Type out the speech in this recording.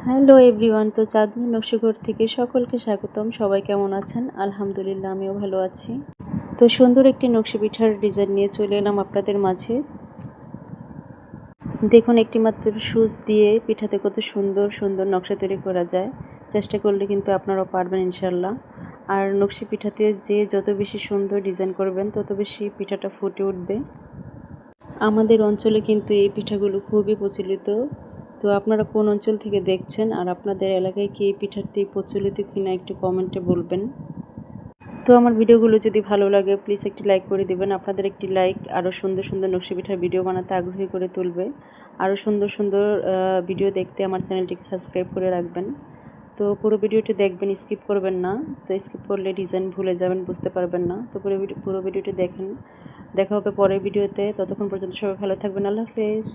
Hello everyone, তো চাঁদনী নকশিঘর থেকে সকলকে স্বাগতম। সবাই কেমন আছেন? আলহামদুলিল্লাহ, আমিও ভালো আছি। তো সুন্দর একটি নকশি পিঠার ডিজাইন নিয়ে চলে এলাম আপনাদের মাঝে। দেখুন, একটি মাত্র সুচ দিয়ে পিঠাতে কত সুন্দর সুন্দর নকশা তৈরি করা যায়। চেষ্টা করলে কিন্তু আপনারাও পারবেন ইনশাল্লাহ। আর নকশি পিঠাতে যে যত বেশি সুন্দর ডিজাইন করবেন তত বেশি পিঠাটা ফুটে উঠবে। আমাদের অঞ্চলে কিন্তু এই পিঠাগুলো খুবই প্রচলিত। তো আপনারা কোন অঞ্চল থেকে দেখছেন আর আপনাদের এলাকায় কি এই পিঠাটি প্রচলিত কিনা একটু কমেন্টে বলবেন। তো আমার ভিডিওগুলো যদি ভালো লাগে প্লিজ একটি লাইক করে দিবেন। আপনাদের একটি লাইক আরও সুন্দর সুন্দর নকশি পিঠার ভিডিও বানাতে আগ্রহী করে তুলবে। আরও সুন্দর সুন্দর ভিডিও দেখতে আমার চ্যানেলটিকে সাবস্ক্রাইব করে রাখবেন। তো পুরো ভিডিওটি দেখবেন, স্কিপ করবেন না। তো স্কিপ করলে ডিজাইন ভুলে যাবেন, বুঝতে পারবেন না। তো পুরো ভিডিওটি দেখেন। দেখা হবে পরের ভিডিওতে। ততক্ষণ পর্যন্ত সবাই ভালো থাকবেন। আল্লাহ হাফেজ।